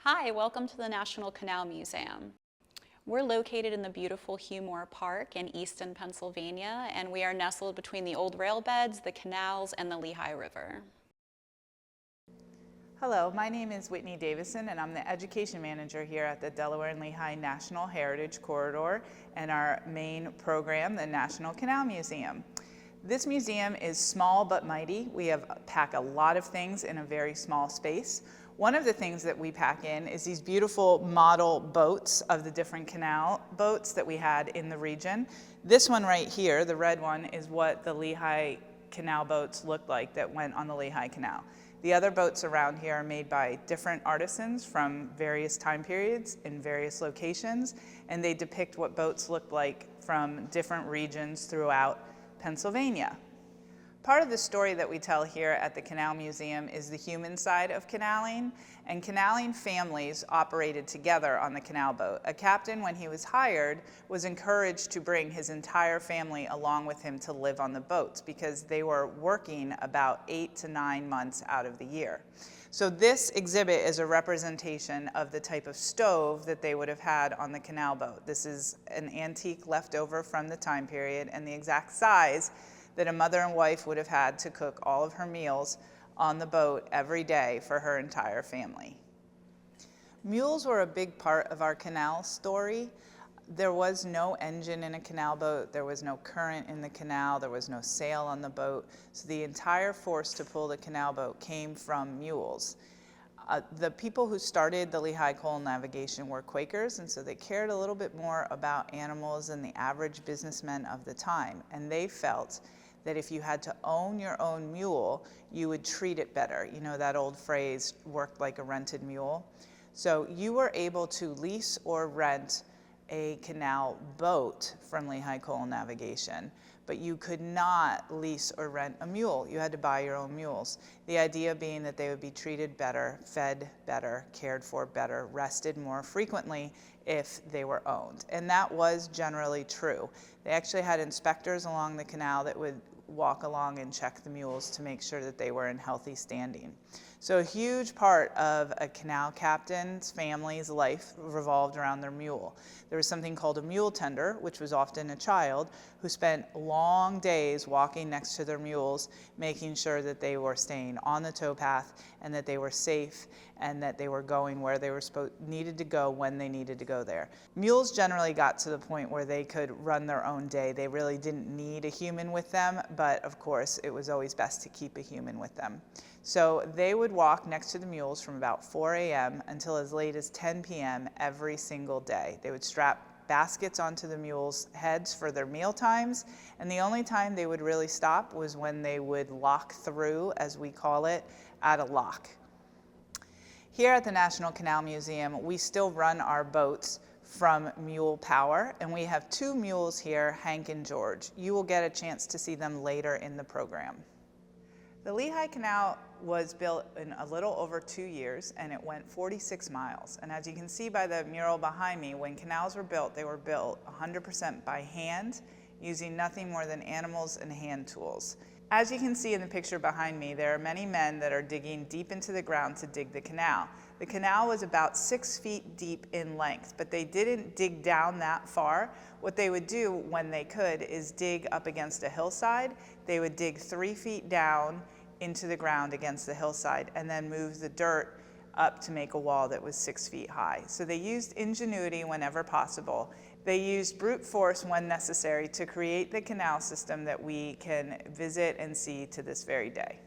Hi, welcome to the National Canal Museum. We're located in the beautiful Hugh Moore Park in Easton, Pennsylvania, and we are nestled between the old rail beds, the canals, and the Lehigh River. Hello, my name is Whitney Davison, and I'm the Education Manager here at the Delaware and Lehigh National Heritage Corridor and our main program, the National Canal Museum. This museum is small but mighty. We pack a lot of things in a very small space. One of the things that we pack in is these beautiful model boats of the different canal boats that we had in the region. This one right here, the red one, is what the Lehigh Canal boats looked like that went on the Lehigh Canal. The other boats around here are made by different artisans from various time periods in various locations, and they depict what boats looked like from different regions throughout Pennsylvania. Part of the story that we tell here at the Canal Museum is the human side of canaling, and canaling families operated together on the canal boat. A captain, when he was hired, was encouraged to bring his entire family along with him to live on the boats because they were working about 8 to 9 months out of the year. So this exhibit is a representation of the type of stove that they would have had on the canal boat. This is an antique leftover from the time period and the exact size that a mother and wife would have had to cook all of her meals on the boat every day for her entire family. Mules were a big part of our canal story. There was no engine in a canal boat, there was no current in the canal, there was no sail on the boat, so the entire force to pull the canal boat came from mules. The people who started the Lehigh Coal Navigation were Quakers, and so they cared a little bit more about animals than the average businessmen of the time, and they felt that if you had to own your own mule, you would treat it better. You know that old phrase, worked like a rented mule? So you were able to lease or rent a canal boat from Lehigh Coal Navigation, but you could not lease or rent a mule. You had to buy your own mules. The idea being that they would be treated better, fed better, cared for better, rested more frequently if they were owned. And that was generally true. They actually had inspectors along the canal that would walk along and check the mules to make sure that they were in healthy standing. So a huge part of a canal captain's family's life revolved around their mule. There was something called a mule tender, which was often a child who spent long days walking next to their mules, making sure that they were staying on the towpath and that they were safe and that they were going where they were needed to go when they needed to go there. Mules generally got to the point where they could run their own day. They really didn't need a human with them, but of course it was always best to keep a human with them. So they would walk next to the mules from about 4 a.m. until as late as 10 p.m. every single day. They would strap baskets onto the mules' heads for their meal times, and the only time they would really stop was when they would lock through, as we call it, at a lock. Here at the National Canal Museum, we still run our boats from mule power, and we have 2 mules here, Hank and George. You will get a chance to see them later in the program. The Lehigh Canal was built in a little over 2 years, and it went 46 miles. And as you can see by the mural behind me, when canals were built, they were built 100% by hand, using nothing more than animals and hand tools. As you can see in the picture behind me, there are many men that are digging deep into the ground to dig the canal. The canal was about 6 feet deep in length, but they didn't dig down that far. What they would do when they could is dig up against a hillside. They would dig 3 feet down into the ground against the hillside and then move the dirt up to make a wall that was 6 feet high. So they used ingenuity whenever possible. They used brute force when necessary to create the canal system that we can visit and see to this very day.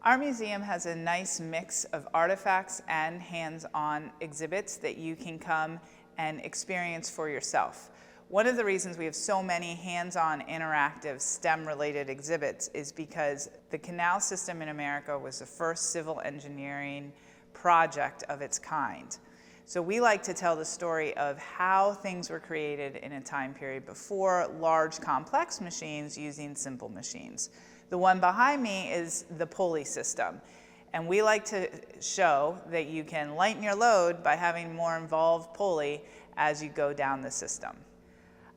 Our museum has a nice mix of artifacts and hands-on exhibits that you can come and experience for yourself. One of the reasons we have so many hands-on interactive STEM-related exhibits is because the canal system in America was the first civil engineering project of its kind. So we like to tell the story of how things were created in a time period before large complex machines using simple machines. The one behind me is the pulley system. And we like to show that you can lighten your load by having more involved pulley as you go down the system.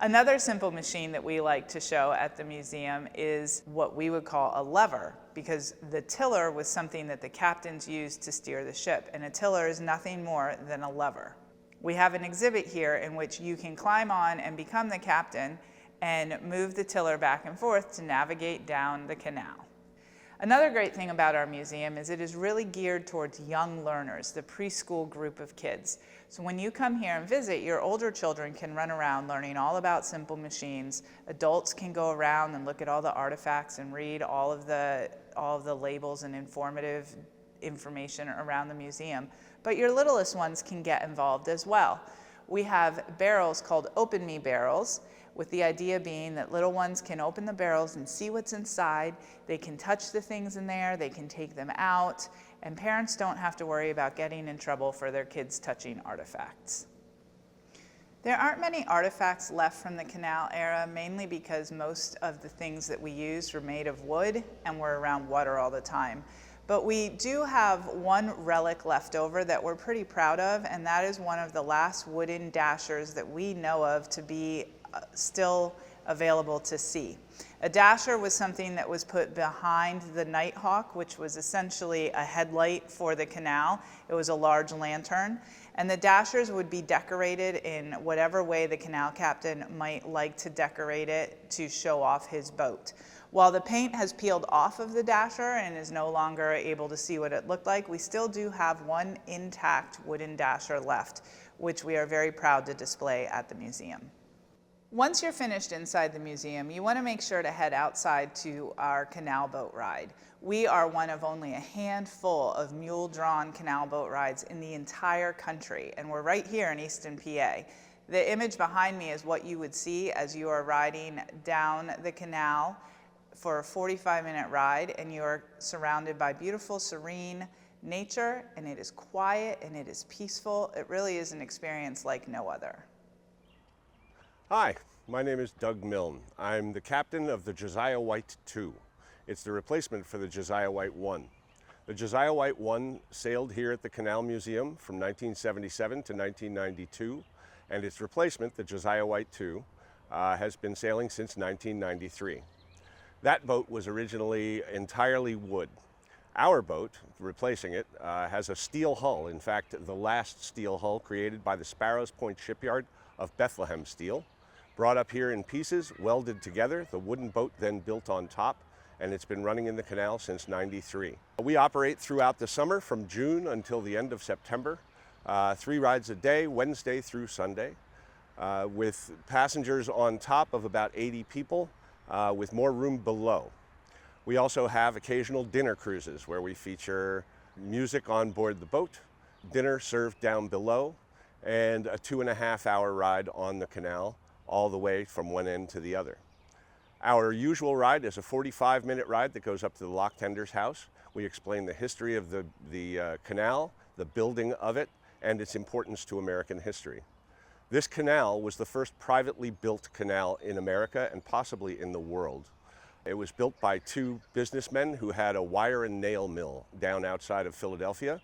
Another simple machine that we like to show at the museum is what we would call a lever, because the tiller was something that the captains used to steer the ship, and a tiller is nothing more than a lever. We have an exhibit here in which you can climb on and become the captain and move the tiller back and forth to navigate down the canal. Another great thing about our museum is it is really geared towards young learners, the preschool group of kids. So when you come here and visit, your older children can run around learning all about simple machines. Adults can go around and look at all the artifacts and read all of the labels and informative information around the museum. But your littlest ones can get involved as well. We have barrels called Open Me barrels, with the idea being that little ones can open the barrels and see what's inside. They can touch the things in there, they can take them out, and parents don't have to worry about getting in trouble for their kids touching artifacts. There aren't many artifacts left from the canal era, mainly because most of the things that we used were made of wood and were around water all the time. But we do have one relic left over that we're pretty proud of, and that is one of the last wooden dashers that we know of to be still available to see. A dasher was something that was put behind the Nighthawk, which was essentially a headlight for the canal. It was a large lantern, and the dashers would be decorated in whatever way the canal captain might like to decorate it to show off his boat. While the paint has peeled off of the dasher and is no longer able to see what it looked like, we still do have one intact wooden dasher left, which we are very proud to display at the museum. Once you're finished inside the museum, you want to make sure to head outside to our canal boat ride. We are one of only a handful of mule-drawn canal boat rides in the entire country, and we're right here in Easton, PA. The image behind me is what you would see as you are riding down the canal for a 45-minute ride, and you are surrounded by beautiful, serene nature, and it is quiet and it is peaceful. It really is an experience like no other. Hi, my name is Doug Milne. I'm the captain of the Josiah White II. It's the replacement for the Josiah White I. The Josiah White I sailed here at the Canal Museum from 1977 to 1992, and its replacement, the Josiah White II, has been sailing since 1993. That boat was originally entirely wood. Our boat, replacing it, has a steel hull. In fact, the last steel hull created by the Sparrows Point shipyard of Bethlehem Steel. Brought up here in pieces, welded together, the wooden boat then built on top, and it's been running in the canal since '93. We operate throughout the summer from June until the end of September, 3 rides a day, Wednesday through Sunday, with passengers on top of about 80 people, with more room below. We also have occasional dinner cruises where we feature music on board the boat, dinner served down below, and a 2.5-hour ride on the canal all the way from one end to the other. Our usual ride is a 45-minute ride that goes up to the lock tender's house. We explain the history of the canal, the building of it, and its importance to American history. This canal was the first privately built canal in America and possibly in the world. It was built by 2 businessmen who had a wire and nail mill down outside of Philadelphia.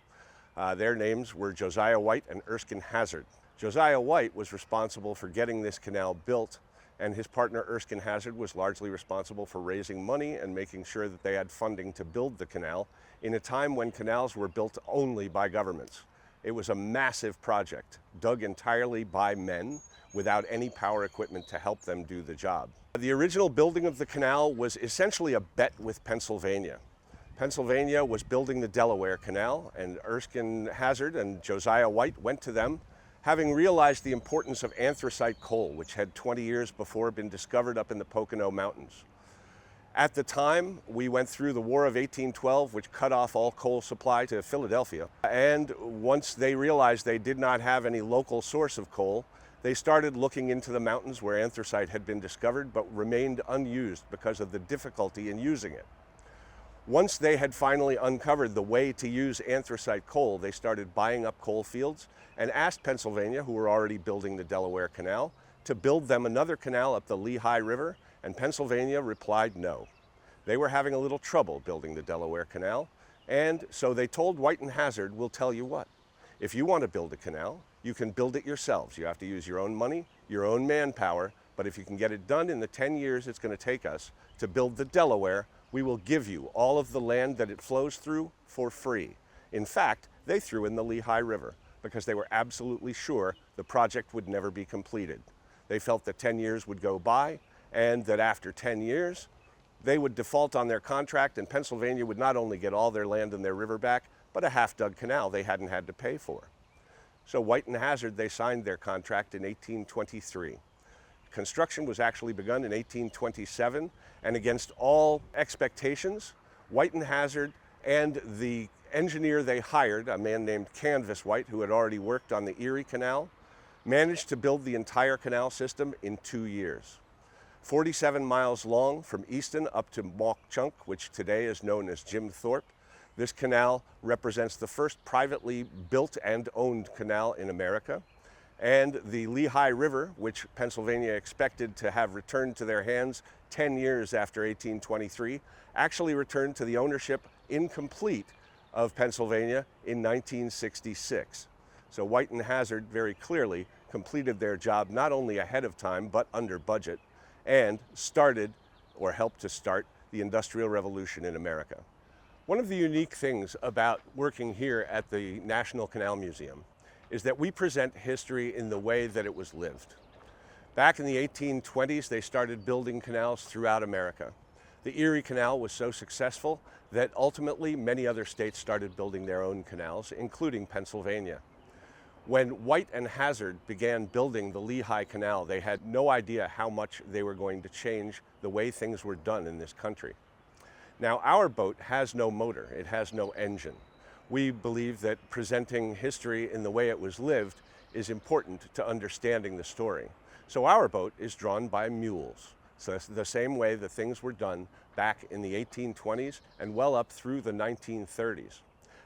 Their names were Josiah White and Erskine Hazard. Josiah White was responsible for getting this canal built, and his partner Erskine Hazard was largely responsible for raising money and making sure that they had funding to build the canal in a time when canals were built only by governments. It was a massive project, dug entirely by men without any power equipment to help them do the job. The original building of the canal was essentially a bet with Pennsylvania. Pennsylvania was building the Delaware Canal, and Erskine Hazard and Josiah White went to them, having realized the importance of anthracite coal, which had 20 years before been discovered up in the Pocono Mountains. At the time, we went through the War of 1812, which cut off all coal supply to Philadelphia. And once they realized they did not have any local source of coal, they started looking into the mountains where anthracite had been discovered, but remained unused because of the difficulty in using it. Once they had finally uncovered the way to use anthracite coal, they started buying up coal fields and asked Pennsylvania, who were already building the Delaware Canal, to build them another canal up the Lehigh River, and Pennsylvania replied no. They were having a little trouble building the Delaware Canal, and so they told White and Hazard, "We'll tell you what, if you want to build a canal, you can build it yourselves. You have to use your own money, your own manpower, But if you can get it done in the 10 years it's going to take us to build the Delaware, we will give you all of the land that it flows through for free. In fact, they threw in the Lehigh River because they were absolutely sure the project would never be completed. They felt that 10 years would go by and that after 10 years, they would default on their contract and Pennsylvania would not only get all their land and their river back, but a half-dug canal they hadn't had to pay for. So White and Hazard, they signed their contract in 1823. Construction was actually begun in 1827, and against all expectations, White and Hazard and the engineer they hired, a man named Canvas White, who had already worked on the Erie Canal, managed to build the entire canal system in 2 years. 47 miles long from Easton up to Mauch Chunk, which today is known as Jim Thorpe. This canal represents the first privately built and owned canal in America. And the Lehigh River, which Pennsylvania expected to have returned to their hands 10 years after 1823, actually returned to the ownership incomplete of Pennsylvania in 1966. So White and Hazard very clearly completed their job not only ahead of time but under budget and started or helped to start the Industrial Revolution in America. One of the unique things about working here at the National Canal Museum is that we present history in the way that it was lived. Back in the 1820s, they started building canals throughout America. The Erie Canal was so successful that ultimately many other states started building their own canals, including Pennsylvania. When White and Hazard began building the Lehigh Canal, they had no idea how much they were going to change the way things were done in this country. Now, our boat has no motor, it has no engine. We believe that presenting history in the way it was lived is important to understanding the story. So our boat is drawn by mules. So it's the same way that things were done back in the 1820s and well up through the 1930s.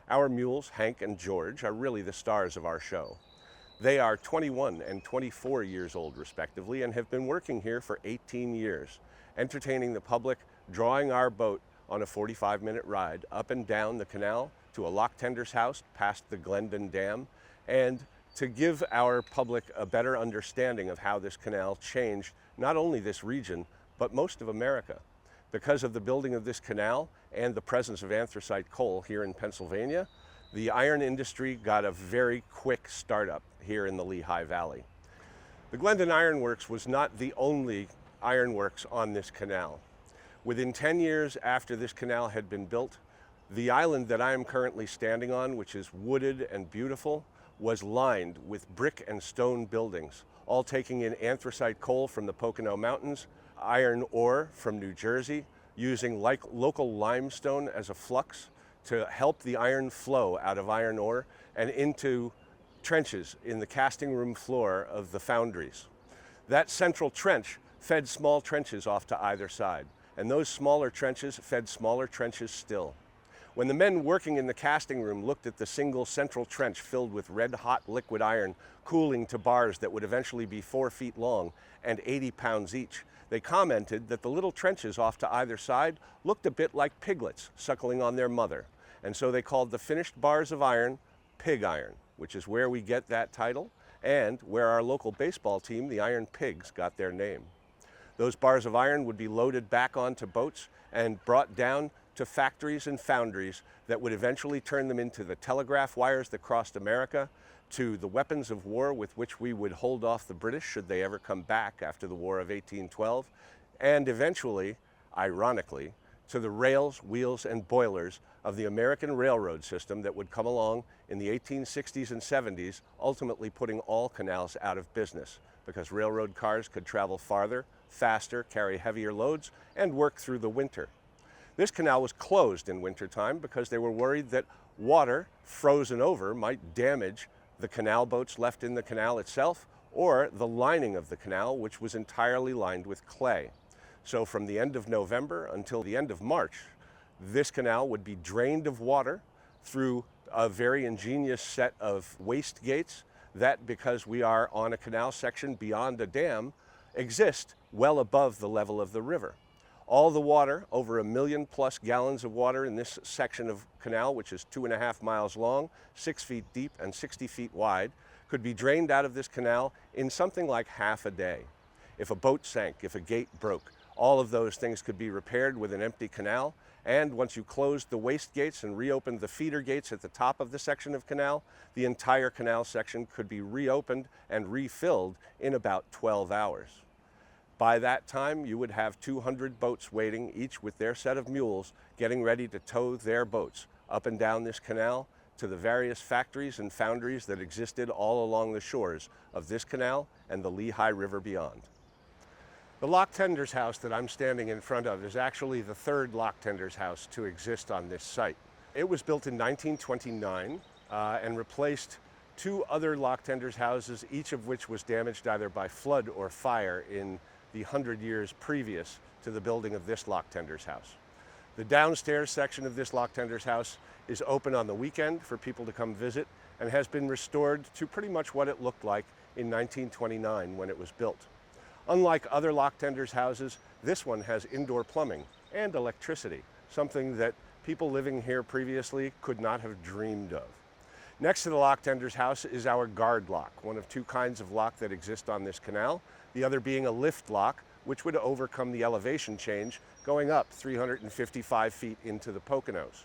Our mules, Hank and George, are really the stars of our show. They are 21 and 24 years old respectively and have been working here for 18 years, entertaining the public, drawing our boat on a 45-minute ride up and down the canal to a lock tender's house past the Glendon Dam, and to give our public a better understanding of how this canal changed not only this region, but most of America. Because of the building of this canal and the presence of anthracite coal here in Pennsylvania, the iron industry got a very quick startup here in the Lehigh Valley. The Glendon Iron Works was not the only ironworks on this canal. Within 10 years after this canal had been built, the island that I am currently standing on, which is wooded and beautiful, was lined with brick and stone buildings, all taking in anthracite coal from the Pocono Mountains, iron ore from New Jersey, using local limestone as a flux to help the iron flow out of iron ore and into trenches in the casting room floor of the foundries. That central trench fed small trenches off to either side, and those smaller trenches fed smaller trenches still. When the men working in the casting room looked at the single central trench filled with red-hot liquid iron cooling to bars that would eventually be 4 feet long and 80 pounds each, they commented that the little trenches off to either side looked a bit like piglets suckling on their mother. And so they called the finished bars of iron pig iron, which is where we get that title and where our local baseball team, the Iron Pigs, got their name. Those bars of iron would be loaded back onto boats and brought down to factories and foundries that would eventually turn them into the telegraph wires that crossed America, to the weapons of war with which we would hold off the British should they ever come back after the War of 1812, and eventually, ironically, to the rails, wheels, and boilers of the American railroad system that would come along in the 1860s and 70s, ultimately putting all canals out of business because railroad cars could travel farther, faster, carry heavier loads, and work through the winter. This canal was closed in wintertime because they were worried that water frozen over might damage the canal boats left in the canal itself or the lining of the canal, which was entirely lined with clay. So from the end of November until the end of March, this canal would be drained of water through a very ingenious set of waste gates that, because we are on a canal section beyond a dam, exist well above the level of the river. All the water, over 1 million plus gallons of water in this section of canal, which is 2.5 miles long, 6 feet deep, and 60 feet wide, could be drained out of this canal in something like half a day. If a boat sank, if a gate broke, all of those things could be repaired with an empty canal. And once you closed the waste gates and reopened the feeder gates at the top of the section of canal, the entire canal section could be reopened and refilled in about 12 hours. By that time, you would have 200 boats waiting, each with their set of mules, getting ready to tow their boats up and down this canal to the various factories and foundries that existed all along the shores of this canal and the Lehigh River beyond. The lock tender's house that I'm standing in front of is actually the third lock tender's house to exist on this site. It was built in 1929 and replaced two other lock tender's houses, each of which was damaged either by flood or fire in the 100 years previous to the building of this lock tender's house. The downstairs section of this lock tender's house is open on the weekend for people to come visit and has been restored to pretty much what it looked like in 1929 when it was built. Unlike other lock tenders' houses, this one has indoor plumbing and electricity, something that people living here previously could not have dreamed of. Next to the lock tender's house is our guard lock, one of two kinds of lock that exist on this canal, the other being a lift lock, which would overcome the elevation change going up 355 feet into the Poconos.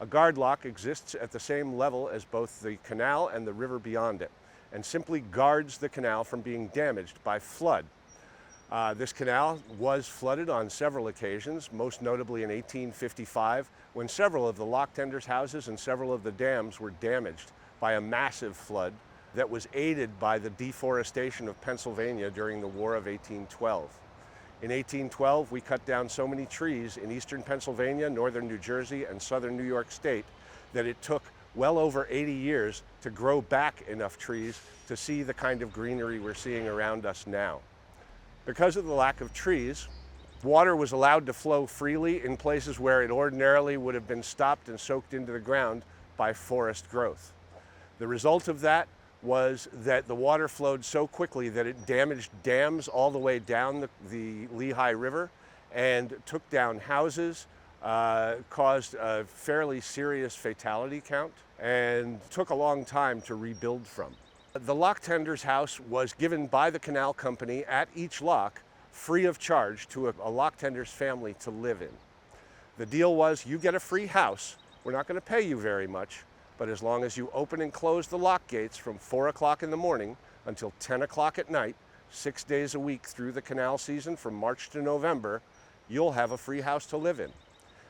A guard lock exists at the same level as both the canal and the river beyond it, and simply guards the canal from being damaged by flood. This canal was flooded on several occasions, most notably in 1855, when several of the lock tenders' houses and several of the dams were damaged by a massive flood that was aided by the deforestation of Pennsylvania during the War of 1812. In 1812, we cut down so many trees in eastern Pennsylvania, northern New Jersey, and southern New York State that it took well over 80 years to grow back enough trees to see the kind of greenery we're seeing around us now. Because of the lack of trees, water was allowed to flow freely in places where it ordinarily would have been stopped and soaked into the ground by forest growth. The result of that was that the water flowed so quickly that it damaged dams all the way down the Lehigh River and took down houses, caused a fairly serious fatality count, and took a long time to rebuild from. The lock tender's house was given by the canal company at each lock free of charge to a lock tender's family to live in. The deal was, you get a free house, we're not going to pay you very much, but as long as you open and close the lock gates from 4 o'clock in the morning until 10 o'clock at night, 6 days a week through the canal season from March to November, you'll have a free house to live in.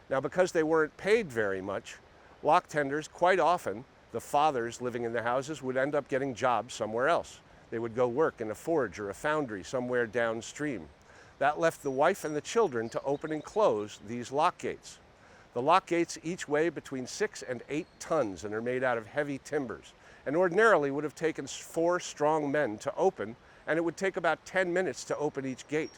Now, because they weren't paid very much, lock tenders, quite often, the fathers living in the houses would end up getting jobs somewhere else. They would go work in a forge or a foundry somewhere downstream. That left the wife and the children to open and close these lock gates. The lock gates each weigh between 6 and 8 tons and are made out of heavy timbers, and ordinarily would have taken 4 strong men to open, and it would take about 10 minutes to open each gate.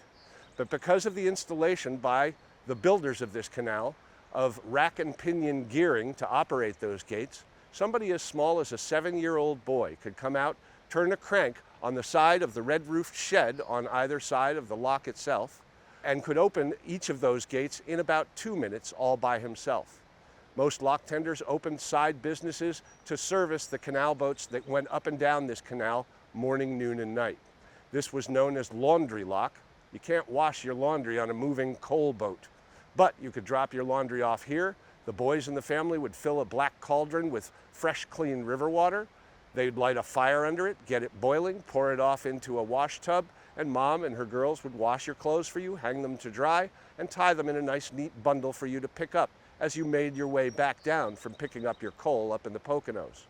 But because of the installation by the builders of this canal of rack and pinion gearing to operate those gates, somebody as small as a 7-year-old boy could come out, turn a crank on the side of the red-roofed shed on either side of the lock itself, and could open each of those gates in about 2 minutes all by himself. Most lock tenders opened side businesses to service the canal boats that went up and down this canal morning, noon, and night. This was known as laundry lock. You can't wash your laundry on a moving coal boat, but you could drop your laundry off here. The boys in the family would fill a black cauldron with fresh, clean river water. They'd light a fire under it, get it boiling, pour it off into a wash tub, and Mom and her girls would wash your clothes for you, hang them to dry, and tie them in a nice, neat bundle for you to pick up as you made your way back down from picking up your coal up in the Poconos.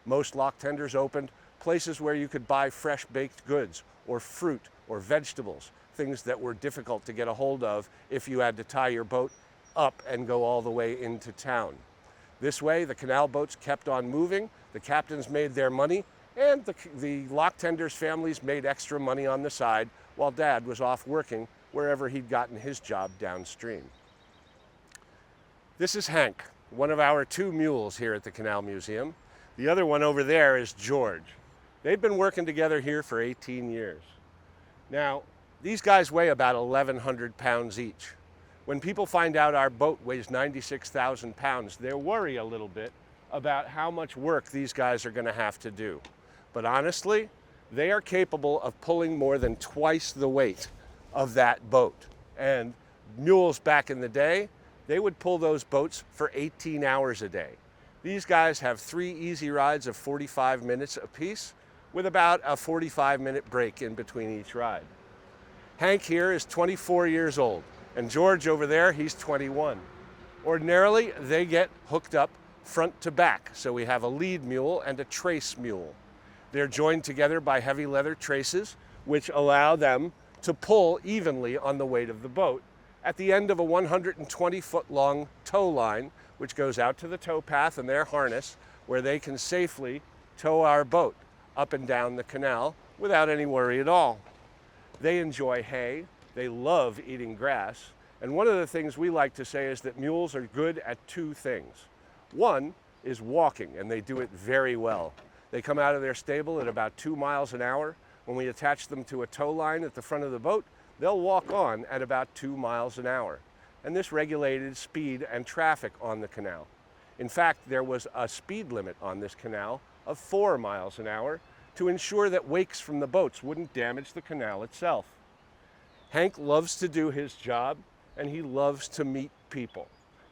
Most lock tenders opened places where you could buy fresh baked goods or fruit or vegetables, things that were difficult to get a hold of if you had to tie your boat up and go all the way into town. This way, the canal boats kept on moving, the captains made their money, and the lock tenders' families made extra money on the side while Dad was off working wherever he'd gotten his job downstream. This is Hank, one of our 2 mules here at the Canal Museum. The other one over there is George. They've been working together here for 18 years. Now, these guys weigh about 1,100 pounds each. When people find out our boat weighs 96,000 pounds, they worry a little bit about how much work these guys are going to have to do. But honestly, They are capable of pulling more than twice the weight of that boat. And mules back in the day, they would pull those boats for 18 hours a day. These guys have 3 easy rides of 45 minutes apiece with about a 45-minute break in between each ride. Hank here is 24 years old, and George over there, he's 21. Ordinarily, they get hooked up front to back, so we have a lead mule and a trace mule. They're joined together by heavy leather traces, which allow them to pull evenly on the weight of the boat at the end of a 120-foot-long tow line, which goes out to the tow path and their harness, where they can safely tow our boat up and down the canal without any worry at all. They enjoy hay, they love eating grass, and one of the things we like to say is that mules are good at 2 things. One is walking, and they do it very well. They come out of their stable at about 2 miles an hour. When we attach them to a tow line at the front of the boat, they'll walk on at about 2 miles an hour. And this regulated speed and traffic on the canal. In fact, there was a speed limit on this canal of 4 miles an hour to ensure that wakes from the boats wouldn't damage the canal itself. Hank loves to do his job, and he loves to meet people.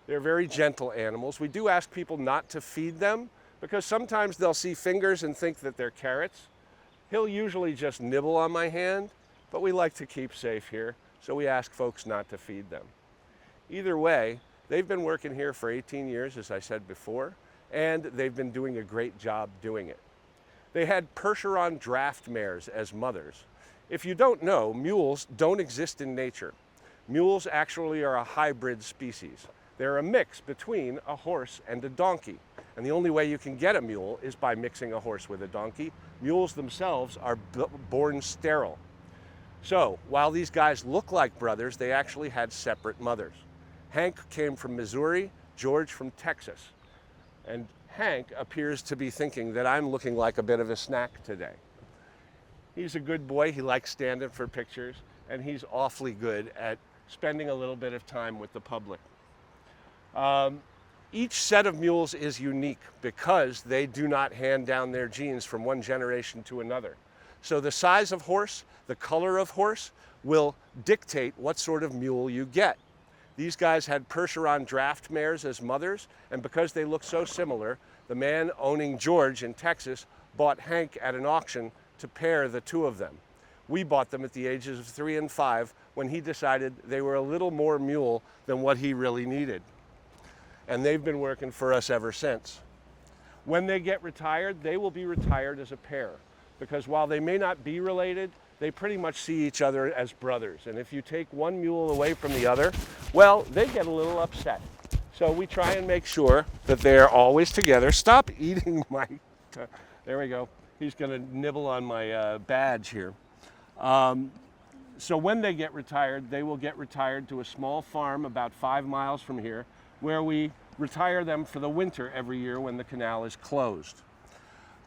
They're very gentle animals. We do ask people not to feed them because sometimes they'll see fingers and think that they're carrots. He'll usually just nibble on my hand, but we like to keep safe here, so we ask folks not to feed them. Either way, they've been working here for 18 years, as I said before, and they've been doing a great job doing it. They had Percheron draft mares as mothers. If you don't know, mules don't exist in nature. Mules actually are a hybrid species. They're a mix between a horse and a donkey. And the only way you can get a mule is by mixing a horse with a donkey. Mules themselves are born sterile. So while these guys look like brothers, they actually had separate mothers. Hank came from Missouri, George from Texas. And Hank appears to be thinking that I'm looking like a bit of a snack today. He's a good boy. He likes standing for pictures, and he's awfully good at spending a little bit of time with the public. Each set of mules is unique because they do not hand down their genes from one generation to another. So the size of horse, the color of horse, will dictate what sort of mule you get. These guys had Percheron draft mares as mothers, and because they look so similar, the man owning George in Texas bought Hank at an auction to pair the 2 of them. We bought them at the ages of 3 and 5 when he decided they were a little more mule than what he really needed. And they've been working for us ever since. When they get retired, they will be retired as a pair, because while they may not be related, they pretty much see each other as brothers. And if you take one mule away from the other, well, they get a little upset. So we try and make sure that they're always together. Stop eating my, there we go. He's gonna nibble on my badge here. So when they get retired, they will get retired to a small farm about 5 miles from here, where we retire them for the winter every year when the canal is closed.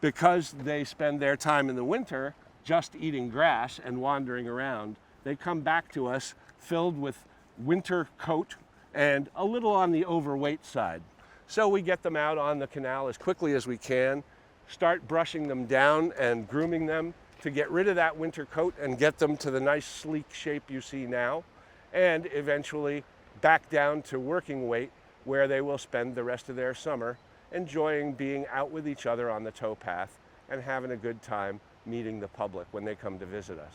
Because they spend their time in the winter just eating grass and wandering around, they come back to us filled with winter coat and a little on the overweight side. So we get them out on the canal as quickly as we can, start brushing them down and grooming them to get rid of that winter coat and get them to the nice sleek shape you see now, and eventually back down to working weight, where they will spend the rest of their summer enjoying being out with each other on the tow path and having a good time meeting the public when they come to visit us.